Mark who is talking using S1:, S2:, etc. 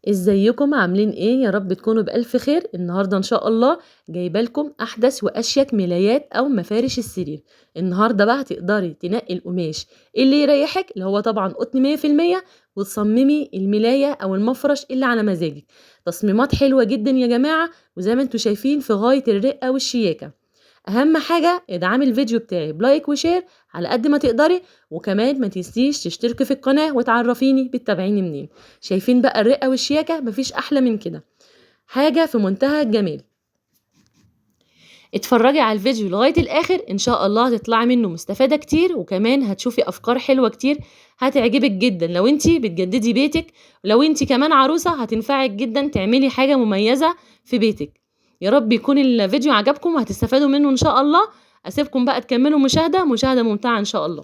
S1: ازيكم عاملين ايه؟ يا رب تكونوا بألف خير. النهاردة ان شاء الله جايبه لكم احدث واشيك ملايات او مفارش السرير. النهاردة بقى هتقدري تنقي القماش اللي يريحك، اللي هو طبعا قطن 100%، وتصممي الملاية او المفرش اللي على مزاجك. تصميمات حلوة جدا يا جماعة، وزي ما انتوا شايفين في غاية الرقة والشياكة. اهم حاجة ادعمي الفيديو بتاعي بلايك وشير على قد ما تقدري، وكمان ما تنسيش تشتركي في القناة وتعرفيني بتتابعيني منين. شايفين بقى الرقة والشياكة؟ مفيش احلى من كده، حاجة في منتهى الجمال. اتفرجي على الفيديو لغاية الاخر، ان شاء الله هتطلعي منه مستفادة كتير، وكمان هتشوفي افكار حلوة كتير هتعجبك جدا لو انتي بتجددي بيتك. ولو انتي كمان عروسة هتنفعك جدا تعملي حاجة مميزة في بيتك. يا رب يكون الفيديو عجبكم وهتستفادوا منه ان شاء الله. اسيبكم بقى تكملوا مشاهدة ممتعة ان شاء الله.